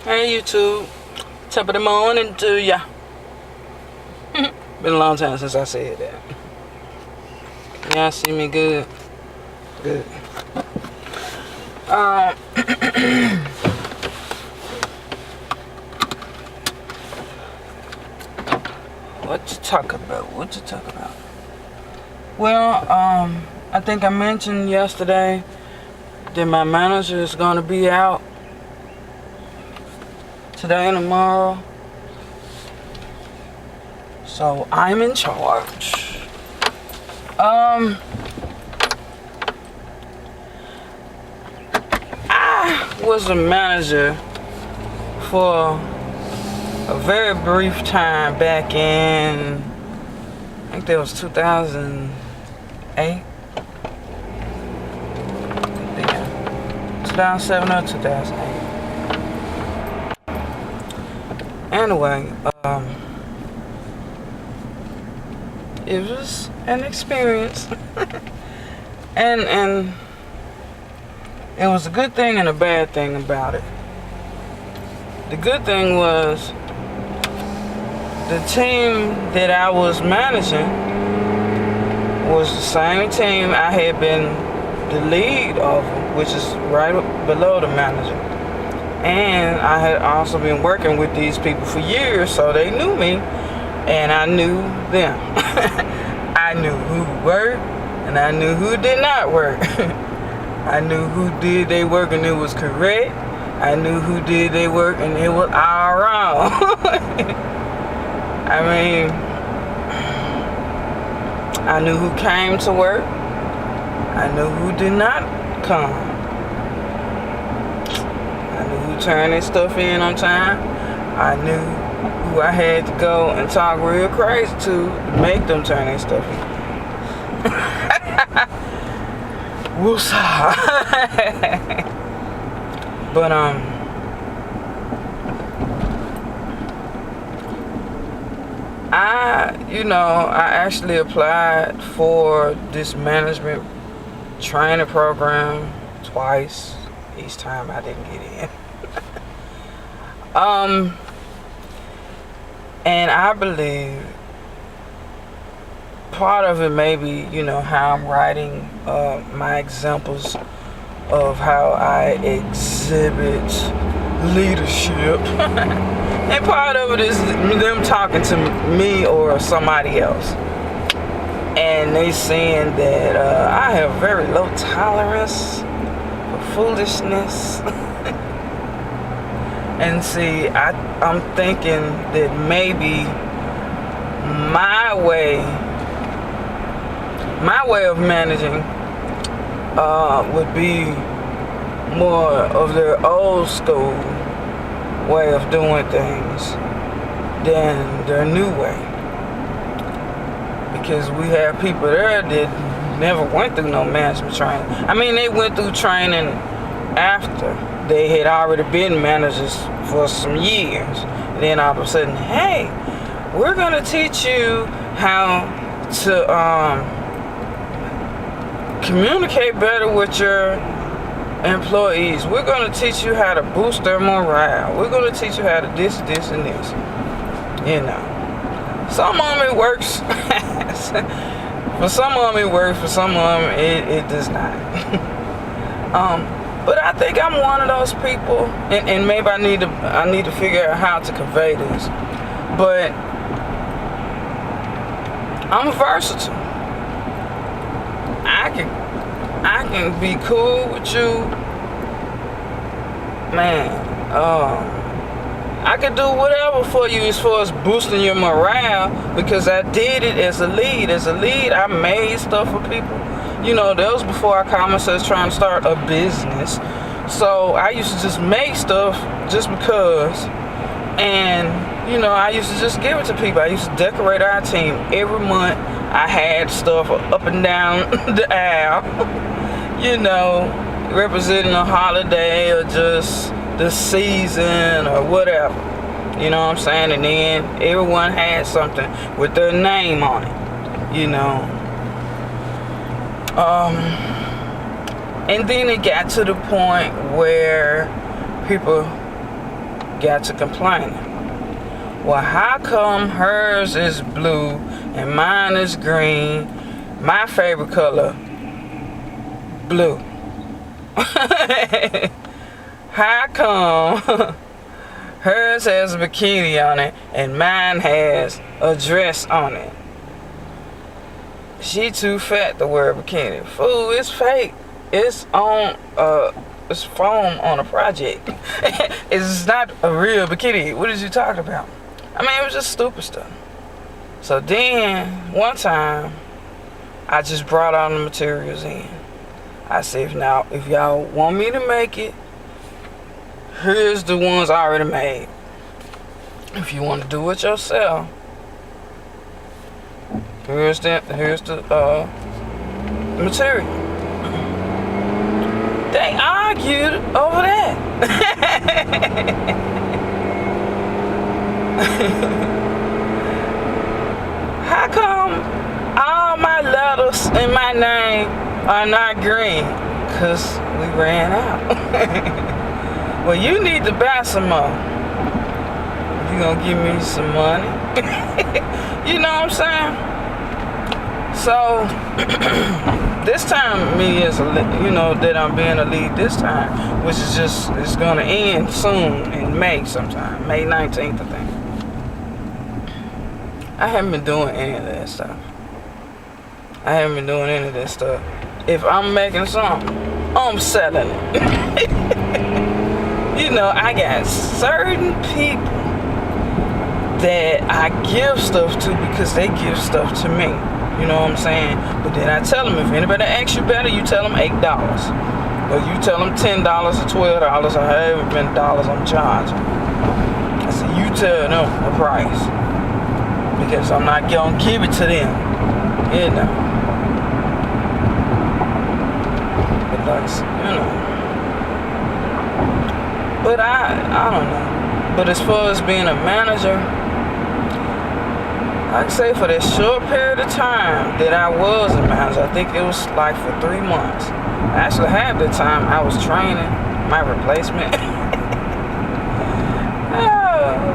Hey YouTube, top of the morning to ya. Been a long time since I said that. Y'all see me good? Good. What to talk about? Well, I think I mentioned yesterday that my manager is gonna be out today and tomorrow. So I'm in charge. I was a manager for a very brief time back in, I think that was 2008. 2007 or 2008. Anyway, it was an experience. and it was a good thing and a bad thing about it. The good thing was the team that I was managing was the same team I had been the lead of, which is right below the manager. And I had also been working with these people for years, so they knew me and I knew them. I knew who worked and I knew who did not work. I knew who did their work and it was correct. I knew who did their work and it was all wrong. I mean, I knew who came to work. I knew who did not come. I knew who turned their stuff in on time. I knew who I had to go and talk real crazy to make them turn their stuff in. Woosah. But I actually applied for this management training program twice. Each time I didn't get in. And I believe part of it may be, how I'm writing my examples of how I exhibit leadership. And part of it is them talking to me or somebody else. And they saying that I have very low tolerance for foolishness. And see, I'm thinking that maybe my way of managing would be more of their old school way of doing things than their new way. Because we have people there that never went through no management training. I mean, they went through training after they had already been managers for some years. Then all of a sudden, hey, we're gonna teach you how to communicate better with your employees. We're gonna teach you how to boost their morale. We're gonna teach you how to this, and this. Some of them it works. For some of them it works. For some of them it does not. But I think I'm one of those people, and maybe I need to figure out how to convey this. But I'm versatile. I can be cool with you, man. I can do whatever for you as far as boosting your morale, because I did it as a lead. As a lead, I made stuff for people. That was before I called myself trying to start a business. So I used to just make stuff just because. And, I used to just give it to people. I used to decorate our team. Every month I had stuff up and down the aisle, representing a holiday or just the season or whatever. You know what I'm saying? And then everyone had something with their name on it, And then it got to the point where people got to complaining. Well, how come hers is blue and mine is green? My favorite color, blue. How come hers has a bikini on it and mine has a dress on it? She too fat to wear a bikini. Fool, it's fake. It's on it's foam on a project. It's not a real bikini. What is you talking about? I mean, it was just stupid stuff. So then one time I just brought all the materials in. I said, if y'all want me to make it, here's the ones I already made. If you want to do it yourself, here's the material. They argued over that. How come all my letters in my name are not green? Cause we ran out. Well, you need to buy some more. You gonna give me some money? You know what I'm saying? So this time, me as that I'm being a lead this time, which is it's gonna end soon in May sometime, May 19th, I think. I haven't been doing any of that stuff. If I'm making something, I'm selling it. I got certain people that I give stuff to because they give stuff to me. You know what I'm saying? But then I tell them, if anybody asks you better, you tell them $8. Or you tell them $10 or $12 or however many dollars I'm charging. I said, you tell them the price. Because I'm not going to give it to them. But But I don't know. But as far as being a manager, I'd say for that short period of time that I was a manager, I think it was like for 3 months. Actually, half the time I was training my replacement.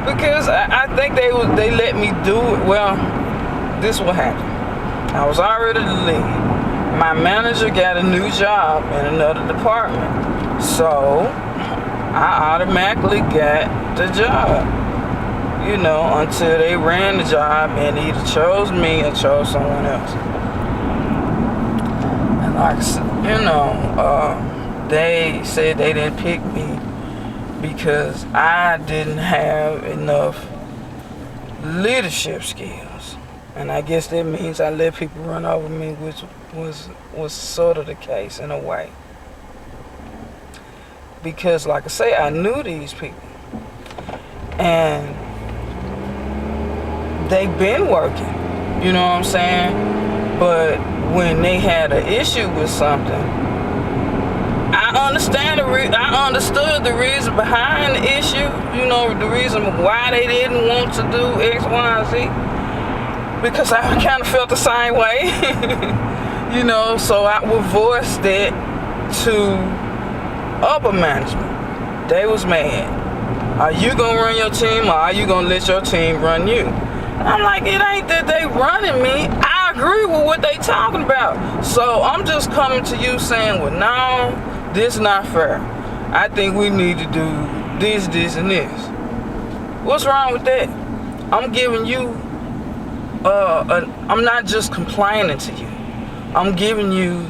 Because I think they let me do it. Well, this is what happened. I was already the lead. My manager got a new job in another department. So I automatically got the job. Until they ran the job and either chose me or chose someone else. And they said they didn't pick me because I didn't have enough leadership skills. And I guess that means I let people run over me, which was sort of the case in a way. Because like I say, I knew these people. And they've been working, you know what I'm saying? But when they had an issue with something, I understood the reason behind the issue, the reason why they didn't want to do X, Y, and Z. Because I kind of felt the same way, so I would voice that to upper management. They was mad. Are you gonna run your team or are you gonna let your team run you? I'm like, it ain't that they running me. I agree with what they talking about. So I'm just coming to you saying, well, no, this not fair. I think we need to do this, and this. What's wrong with that? I'm giving you, I'm not just complaining to you. I'm giving you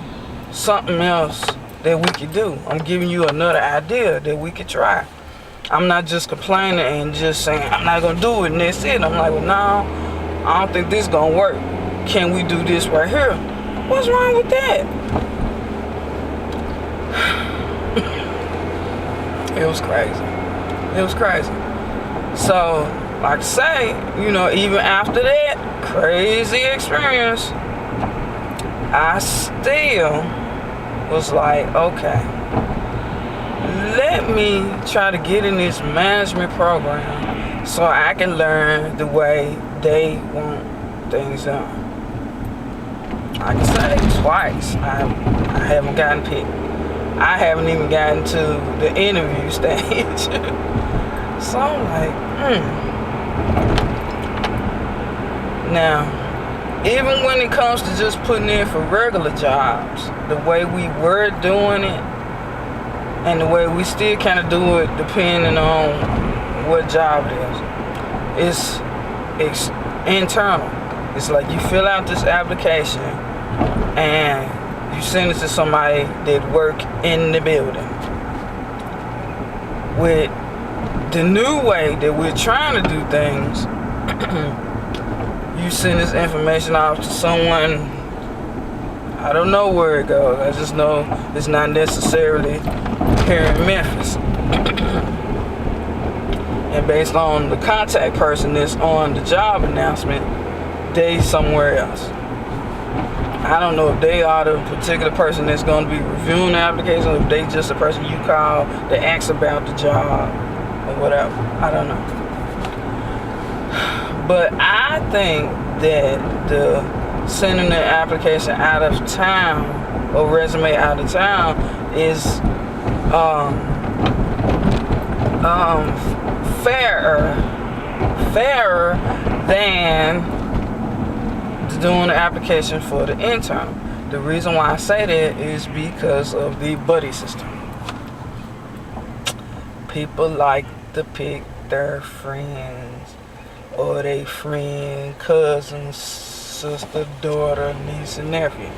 something else that we could do. I'm giving you another idea that we could try. I'm not just complaining and just saying, I'm not going to do it and that's it. I'm like, well, no, I don't think this is going to work. Can we do this right here? What's wrong with that? It was crazy. So, like I say, even after that crazy experience, I still was like, okay, let me try to get in this management program so I can learn the way they want things done. Like I say, twice I haven't gotten picked. I haven't even gotten to the interview stage. So I'm like, Now, even when it comes to just putting in for regular jobs, the way we were doing it and the way we still kind of do it depending on what job it is, it's internal. It's like you fill out this application and you send it to somebody that work in the building. With the new way that we're trying to do things, you send this information off to someone, I don't know where it goes. I just know it's not necessarily here in Memphis. And based on the contact person that's on the job announcement, they somewhere else. I don't know if they are the particular person that's going to be reviewing the application, or if they just the person you call that asks about the job or whatever. I don't know. But I think that the sending the application out of town or resume out of town is fairer than doing the application for the internal. The reason why I say that is because of the buddy system. People like to pick their friends or they friend, cousin, sister, daughter, niece, and nephew.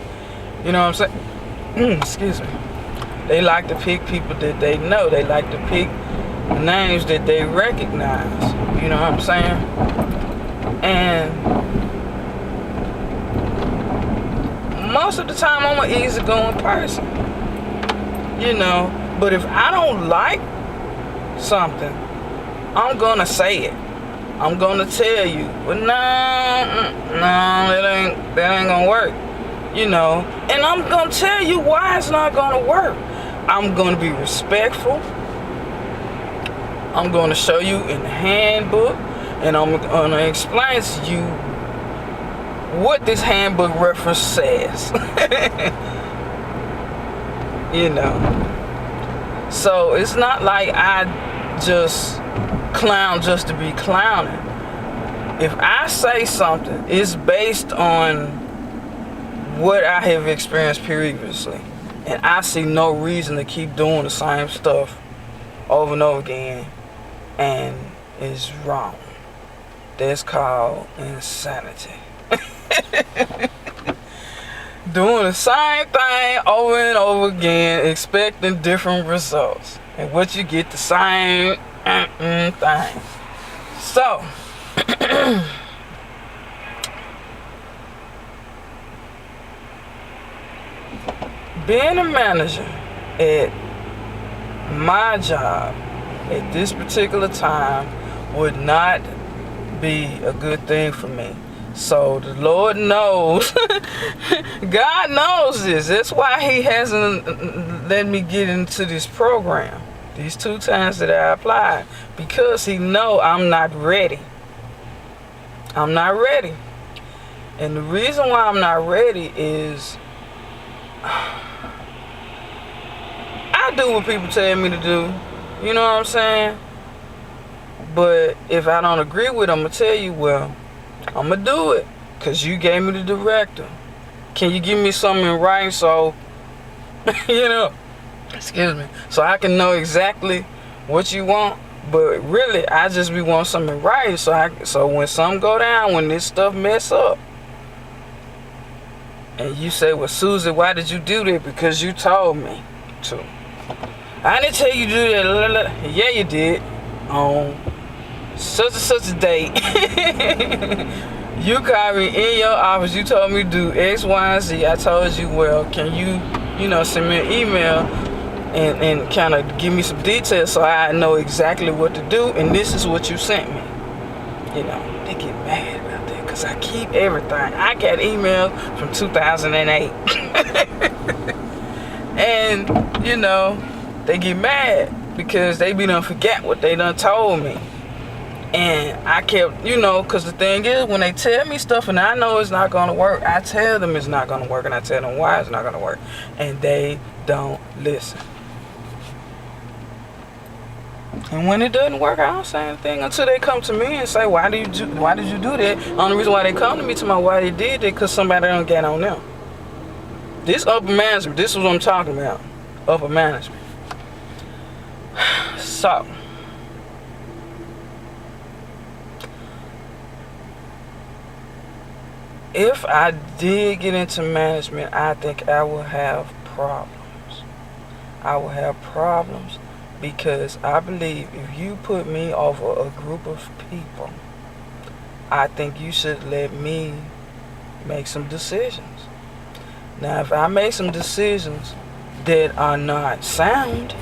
You know what I'm saying? Excuse me. They like to pick people that they know. They like to pick names that they recognize. You know what I'm saying? And most of the time, I'm an easygoing person. You know, but if I don't like something, I'm gonna say it. I'm gonna tell you, but no, that ain't gonna work. You know, and I'm gonna tell you why it's not gonna work. I'm gonna be respectful. I'm gonna show you in the handbook, and I'm gonna explain to you what this handbook reference says. You know, so it's not like I just clown just to be clowning. If I say something, it's based on what I have experienced previously, and I see no reason to keep doing the same stuff over and over again, and it's wrong. That's called insanity. Doing the same thing over and over again, expecting different results, and what you get the same thing. So being a manager at my job at this particular time would not be a good thing for me. So the Lord knows, God knows this. That's why He hasn't let me get into this program these 2 times that I applied, because He know I'm not ready. I'm not ready. And the reason why I'm not ready is I do what people tell me to do. You know what I'm saying? But if I don't agree with them, I'm going to tell you, well, I'm going to do it because you gave me the director. Can you give me something in writing so, you know, excuse me, so I can know exactly what you want? But really, I just be want something in writing so when something go down, when this stuff mess up, and you say, well, Susie, why did you do that? Because you told me to. I didn't tell you to do that. Yeah, you did. On such and such a date. You called me in your office. You told me to do X, Y, and Z. I told you, well, can you, send me an email and kind of give me some details so I know exactly what to do. And this is what you sent me. They get mad about that because I keep everything. I got emails from 2008. And, they get mad because they be done forget what they done told me. And I kept, because the thing is, when they tell me stuff and I know it's not going to work, I tell them it's not going to work, and I tell them why it's not going to work. And they don't listen. And when it doesn't work, I don't say anything until they come to me and say, why did you do that? Only reason why they come to me to my why they did it, because somebody don't get on them. This upper management, this is what I'm talking about. Upper management. So, if I did get into management, I think I will have problems. I will have problems because I believe if you put me over a group of people, I think you should let me make some decisions. Now, if I make some decisions that are not sound,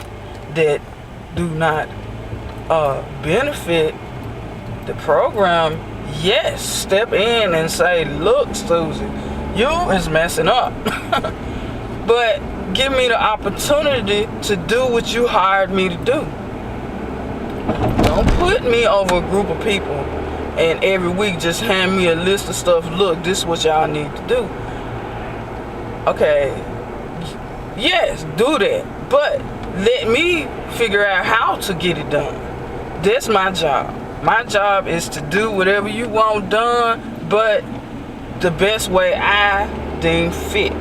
that do not benefit the program, yes, step in and say, look, Susie, you is messing up. But give me the opportunity to do what you hired me to do. Don't put me over a group of people and every week just hand me a list of stuff. Look, this is what y'all need to do. Okay, yes, do that. But let me figure out how to get it done. That's my job. My job is to do whatever you want done, but the best way I deem fit.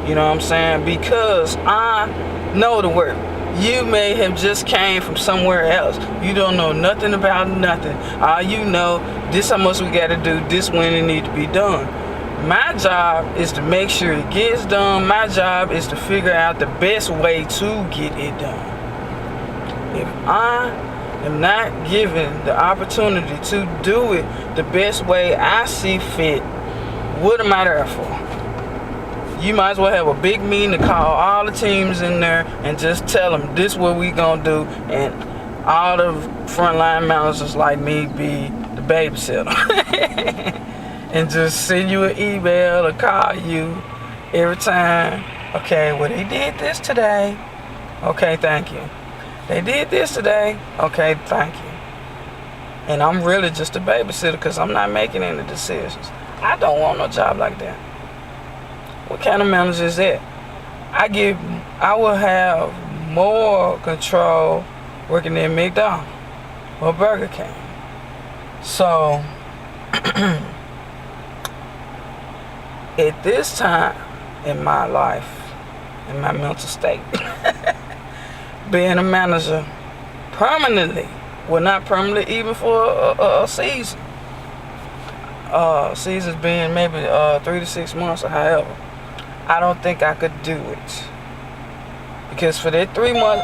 You know what I'm saying? Because I know the work. You may have just came from somewhere else. You don't know nothing about nothing. All you know, this how much we got to do, this when it need to be done. My job is to make sure it gets done. My job is to figure out the best way to get it done. If I am not given the opportunity to do it the best way I see fit, what am I there for? You might as well have a big meeting to call all the teams in there and just tell them this is what we gonna do, and all the frontline managers like me be the babysitter. And just send you an email or call you every time. Okay, well, they did this today. Okay, thank you. They did this today. Okay, thank you. And I'm really just a babysitter because I'm not making any decisions. I don't want no job like that. What kind of manager is that? I will have more control working at McDonald's or Burger King. So, at this time in my life, in my mental state, being a manager permanently, well, not permanently, even for a season. Seasons being maybe 3 to 6 months or however, I don't think I could do it. Because for that 3-month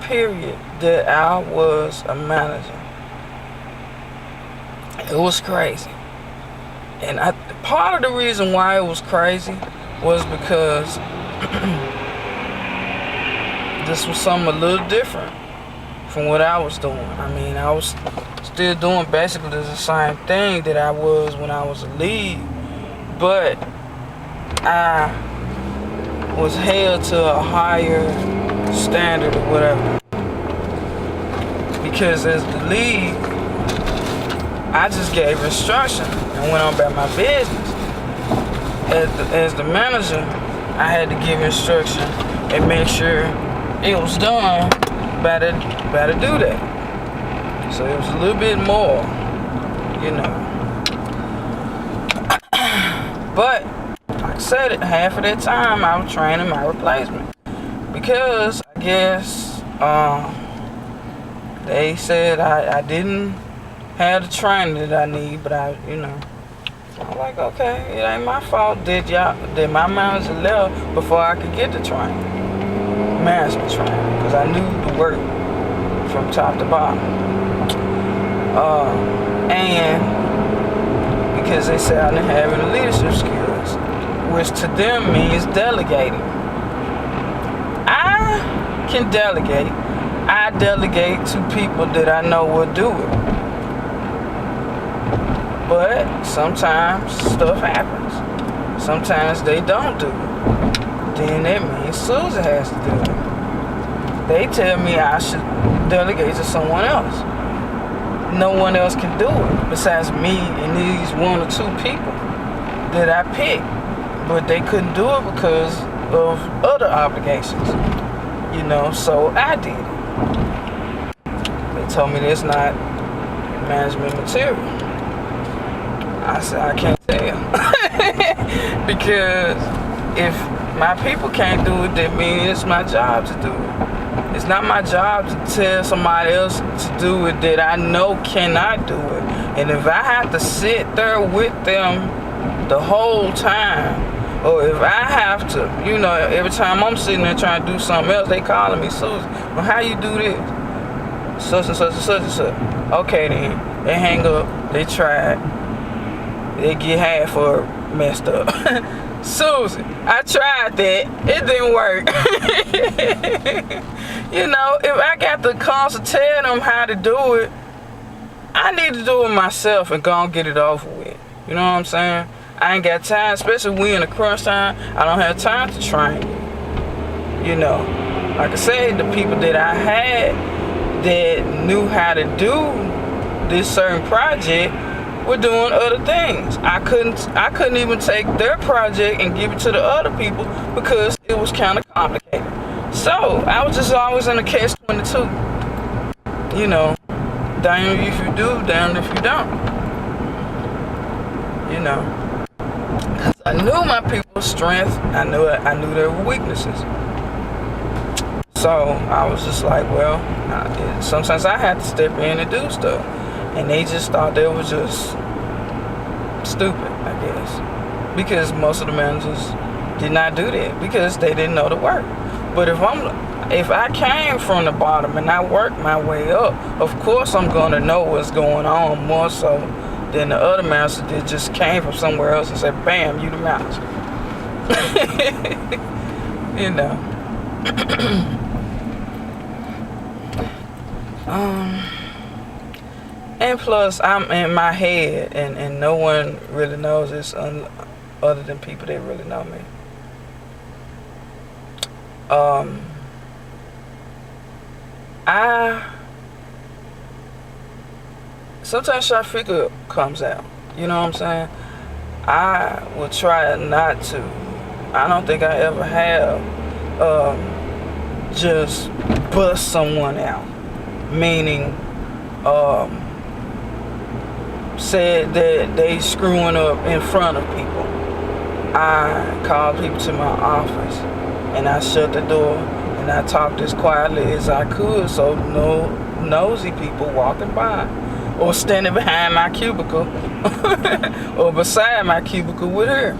period that I was a manager, it was crazy. And part of the reason why it was crazy was because this was something a little different from what I was doing. I mean, I was still doing basically the same thing that I was when I was a lead, but I was held to a higher standard or whatever. Because as the lead, I just gave instruction and went on about my business. As the manager, I had to give instruction and make sure it was done by to do that. So it was a little bit more, you know. But like I said, half of that time I was training my replacement because I guess they said I didn't have the training that I need, but I'm like, okay, it ain't my fault that my manager left before I could get the training, management training, because I knew the work from top to bottom. And because they said I didn't have any leadership skills, which to them means delegating. I can delegate. I delegate to people that I know will do it. But sometimes stuff happens. Sometimes they don't do it. Then that means Susan has to do it. They tell me I should delegate to someone else. No one else can do it besides me and these 1 or 2 people that I picked. But they couldn't do it because of other obligations. So I did it. They told me that's not management material. I said, I can't tell. Because if my people can't do it, that means it's my job to do it. It's not my job to tell somebody else to do it that I know cannot do it. And if I have to sit there with them the whole time, or if I have to, you know, every time I'm sitting there trying to do something else, they calling me, Susan, well, how you do this? Such and such and such and such. Okay then, they hang up, they try it, they get half of it messed up. Susan, I tried that, it didn't work. You know, if I got to constantly tell them how to do it, I need to do it myself and go and get it over with. You know what I'm saying? I ain't got time, especially we in a crunch time. I don't have time to train you. You know, like I said, the people that I had that knew how to do this certain project were doing other things. I couldn't even take their project and give it to the other people because it was kind of complicated. So I was just always in a catch-22. You know, damn if you do, damn if you don't. You know. I knew my people's strength. I knew their weaknesses. So I was just like, well, sometimes I had to step in and do stuff, and they just thought they was just stupid, I guess, because most of the managers did not do that because they didn't know the work. But if I came from the bottom and I worked my way up, of course I'm gonna know what's going on more so than the other manager that just came from somewhere else and said, bam, you the manager. You know. And plus I'm in my head and no one really knows this other than people that really know me. Sometimes trifecta comes out. You know what I'm saying? I will try not to. I don't think I ever have just bust someone out. Meaning, said that they screwing up in front of people. I called people to my office and I shut the door and I talked as quietly as I could so no nosy people walking by or standing behind my cubicle or beside my cubicle would hear.